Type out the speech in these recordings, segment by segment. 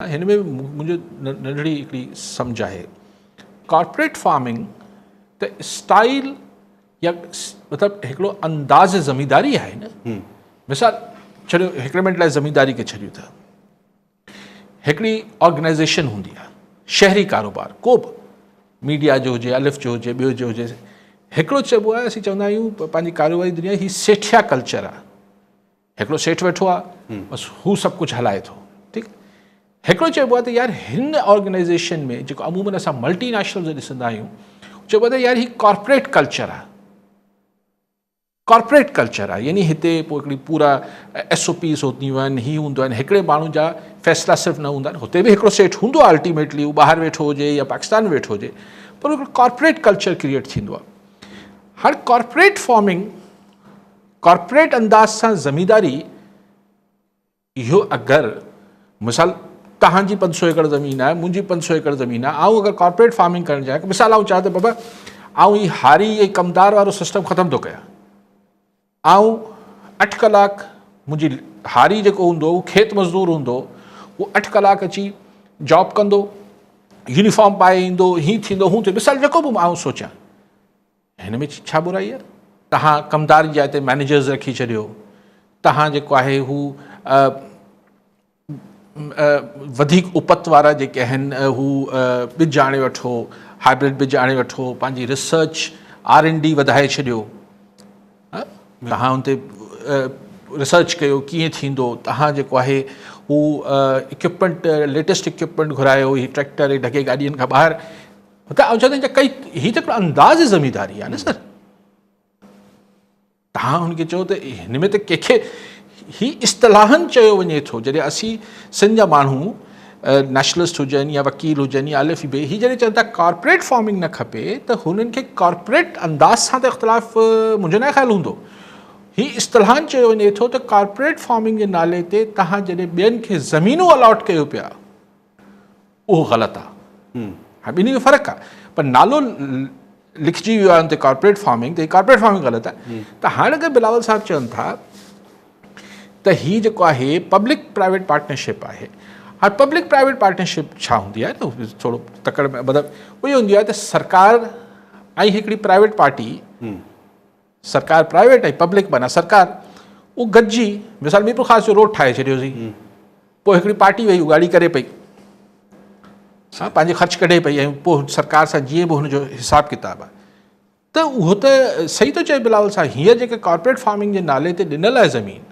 हिन में मुंहिंजो नंढड़ी हिकिड़ी सम्झ आहे कॉर्पोरेट फार्मिंग त स्टाइल या मतिलबु हिकिड़ो अंदाज़ ज़मींदारी आहे न। मिसाल छॾियो हिकिड़े मिंट लाइ ज़मींदारी खे छॾियो त हिकिड़ी ऑर्गेनाइज़ेशन हूंदी आहे शहरी कारोबार को बि मीडिया जो हुजे अलिफ जो हुजे ॿियो जो हुजे हिकिड़ो चइबो आहे असीं चवंदा आहियूं पंहिंजी कारोबारी दुनिया ही सेठिया कल्चर आहे। हिकिड़ो सेठ वेठो आहे बसि हू सभु कुझु हलाए थो ठीकु। हिकिड़ो चइबो आहे त यार हिन ऑर्गेनाइज़ेशन में जेको अमूमन असां मल्टीनेशनल्स ॾिसंदा आहियूं चइबो आहे त यार ही कॉर्पोरेट कल्चर आहे। कॉर्पोरेट कल्चर आहे यानी हिते पोइ हिकिड़ी पूरा SOPs हूंदियूं आहिनि ही हूंदो आहिनि हिकिड़े माण्हू जा फ़ैसिला सिर्फ़ु न हूंदा आहिनि। हुते बि हिकिड़ो सेठ हूंदो आहे अल्टीमेटली उहो ॿाहिरि वेठो हुजे या पाकिस्तान में वेठो हुजे पर हिकिड़ो कॉर्पोरेट कल्चर क्रिएट थींदो आहे। हर कॉर्पोरेट फॉर्मिंग कॉर्पोरेट अंदाज़ सां ज़मींदारी इहो अगरि मिसाल तव्हांजी 500 एकड़ ज़मीन आहे मुंहिंजी 500 एकड़ ज़मीन आहे ऐं अगरि कॉर्पोरेट फार्मिंग करणु चाहियां मिसाल आउं चाहियां त बाबा आउं ही हारी ऐं कमदार वारो सिस्टम ख़तमु थो कयां। आउं 8 कलाक मुंहिंजी हारी जेको हूंदो उहो खेत मज़दूर हूंदो उहो 8 कलाक अची जॉब कंदो यूनिफॉर्म पाए ईंदो हीअं थींदो हूं थींदो मिसाल जेको बि आउं सोचियां हिन में छा बुराई आहे। तव्हां कमदार जी जाइ ते मैनेजर्स रखी छॾियो तव्हां जेको आहे हू वधीक उपत वारा जेके आहिनि हू ॿिज आणे वठो हाइब्रिड ॿिज आणे वठो पंहिंजी रिसर्च R&D वधाए छॾियो। तव्हां हुन ते रिसर्च कयो कीअं थींदो तव्हां जेको आहे हू इक्विपमेंट लेटेस्ट इक्विपमेंट घुरायो ही ट्रैक्टर ढके गाॾियुनि खां ॿाहिरि त आउं चवंदा कई हीअ त हिकिड़ो अंदाज़ ज़मींदारी आहे न सर। तव्हां हुनखे चओ त हिन में त कंहिंखे ही इस्तलाहनि चयो वञे थो जॾहिं असीं सिंध जा माण्हू नेशनलिस्ट हुजनि या वकील हुजनि या अलिफ बे ही जॾहिं चवनि था कॉर्पोरेट फार्मिंग न खपे त हुननि खे कॉर्पोरेट अंदाज़ सां त इख़्तिलाफ़ मुंहिंजो न ख़्यालु हूंदो। ही इस्तलाहनि चयो वञे थो त कॉर्पोरेट फार्मिंग जे नाले ते तव्हां जॾहिं ॿियनि खे ज़मीनूं अलॉट कयो पिया उहो ग़लति आहे। हा ॿिन्ही में फ़र्क़ु आहे पर नालो लिखिजी वियो आहे हुन ते कॉर्पोरेट फार्मिंग त कॉर्पोरेट फार्मिंग ग़लति आहे। त हाणे अगरि बिलावल साहब चवनि था त हीअ जेको आहे पब्लिक प्राइवेट पार्टनरशिप आहे। हाणे पब्लिक प्राइवेट पार्टनरशिप छा हूंदी आहे न थोरो तकड़ में मतिलबु उहो हूंदी आहे त सरकार ऐं हिकिड़ी प्राइवेट पार्टी सरकार प्राइवेट ऐं पब्लिक माना सरकार उहो गॾिजी मिसाल मीरपुर ख़ासि जो रोड ठाहे छॾियोसीं पोइ हिकिड़ी पार्टी वई उगाड़ी करे पई हा पंहिंजे ख़र्च कढे पई ऐं पोइ सरकार सां जीअं बि हुनजो हिसाबु किताबु आहे त उहो त सही थो चए बिलावल सां हीअ जेके कॉर्पोरेट फार्मिंग जे नाले ते ॾिनल आहे ज़मीन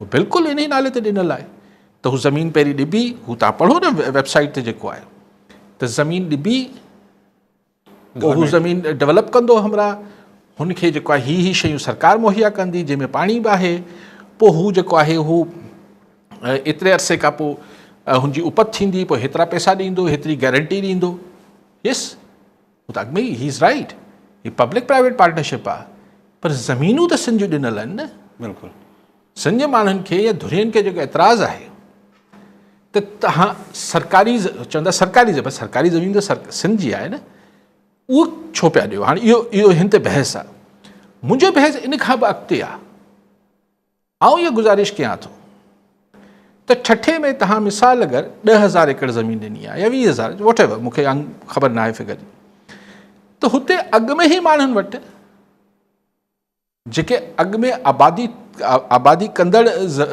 उहो बिल्कुलु इन ई नाले ते ॾिनल आहे त हू ज़मीन पहिरीं ॾिबी हू तव्हां पढ़ो न वेबसाइट ते जेको आहे त ज़मीन ॾिबी पोइ हू ज़मीन डेवलप कंदो हमरा हुनखे जेको आहे ही शयूं सरकार मुहैया कंदी जंहिंमें पाणी बि आहे पोइ हू जेको आहे हू एतिरे अरसे खां पोइ हुनजी उपत थींदी पोइ हेतिरा पैसा ॾींदो हेतिरी गारंटी ॾींदो यस हू त अॻु में ही इज़ राइट ही पब्लिक प्राइवेट पार्टनरशिप आहे पर ज़मीनूं त सिंध जूं ॾिनल आहिनि न। बिल्कुलु सिंध जे माण्हुनि खे या धुरियनि खे जेको एतिराज़ु आहे त तव्हां सरकारी चवंदा सरकारी ज़मीन त सिंध जी आहे न उहो छो पिया ॾियो। हाणे इहो हिन ते बहस आहे मुंहिंजो बहस इन खां बि अॻिते आहे। आउं इहा गुज़ारिश कयां थो त ठठे में तव्हां मिसाल अगरि 10,000 एकड़ ज़मीन ॾिनी आहे या 20,000 वॉट एवर मूंखे ख़बर न आहे फिगर त हुते अॻु में ई माण्हुनि वटि जेके अॻु में आबादी कंदड़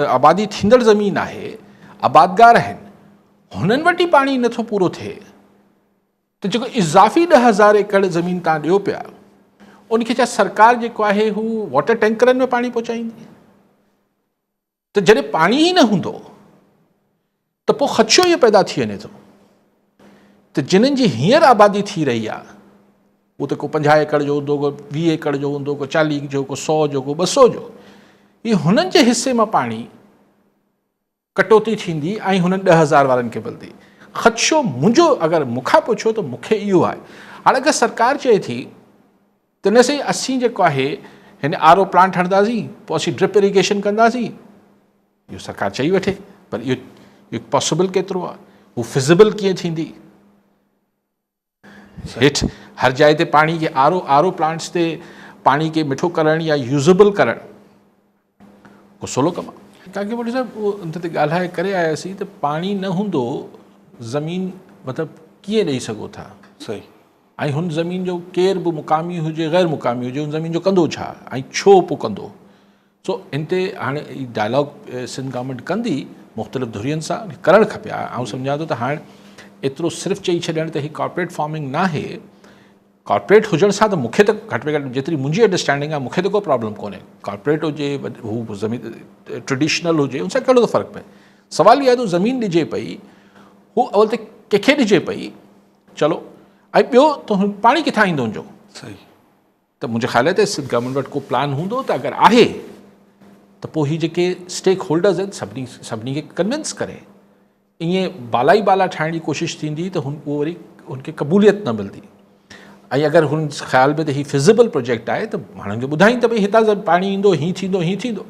आबादी थींदड़ ज़मीन आहे आबादगार आहिनि हुननि वटि ई पाणी नथो पूरो थिए त जेको इज़ाफ़ी 10,000 एकड़ ज़मीन तव्हां ॾियो पिया उनखे छा सरकार जेको आहे हू वॉटर टैंकरनि में पाणी पहुचाईंदी त जॾहिं पाणी ई न हूंदो त पोइ ख़दशो इहो पैदा थी वञे थो त जिन्हनि जी हींअर आबादी थी रही आहे उहो त को 50 एकड़ जो हूंदो को 20 एकड़ जो हूंदो को 40 जो को 100 जो को 200 जो इहे हुननि जे हिसे मां पाणी कटौती थींदी ऐं हुननि 10,000 वारनि खे मिलंदी। ख़दशो मुंहिंजो अगरि मूंखां पुछो त मूंखे इहो आहे। हाणे अगरि सरकार चए थी त न सही असीं जेको आहे हिन RO प्लांट हणंदासीं पोइ असीं ड्रिप इरिगेशन कंदासीं इहो सरकार चई वठे पर इहो पॉसिबल केतिरो आहे हू फिज़िबल कीअं थींदी। हेठि हर जाइ ते पाणी खे RO प्लांट्स ते पाणी खे मिठो करणु या यूज़ेबल करणु को सवलो कमु आहे। काके मोटी साहब उहो उन ते ॻाल्हाए करे आयासीं त पाणी न हूंदो ज़मीन मतिलबु कीअं ॾेई सघो था सही ऐं हुन ज़मीन जो केरु बि मुक़ामी हुजे ग़ैर मुक़ामी हुजे हुन ज़मीन जो कंदो छा ऐं छो पोइ कंदो सो इन ते हाणे डायलॉग सिंध गवर्नमेंट कंदी मुख़्तलिफ़ धुरियुनि सां करणु खपे आउं सम्झां थो त हाणे एतिरो सिर्फ़ु चई छॾण त हीअ कॉर्पोरेट फार्मिंग न आहे कॉर्पोरेट हुजण सां त मूंखे त घटि में घटि जेतिरी मुंहिंजी अंडरस्टैंडिंग आहे मूंखे त को प्रॉब्लम कोन्हे कॉर्पोरेट हुजे हू ज़मीन ट्रेडिशनल हुजे उन सां कहिड़ो थो फ़र्क़ु पए सुवालु इहो आहे त ज़मीन ॾिजे पई हू अवल त कंहिंखे ॾिजे पई चलो ऐं ॿियो त पाणी किथां ईंदो हुनजो सही त मुंहिंजे ख़्याल ते सिंध गवर्नमेंट वटि को प्लान हूंदो त अगरि आहे त पोइ हीअ जेके स्टेक होल्डर्स आहिनि सभिनी खे कन्विंस करे ईअं बाला ई बाला ठाहिण जी कोशिशि थींदी त उहो वरी हुनखे क़बूलियत न मिलंदी ऐं अगरि हुन ख़्याल में त हीउ फिज़िबल प्रोजेक्ट आहे त माण्हुनि खे ॿुधाईं त भई हितां पाणी ईंदो हीअं थींदो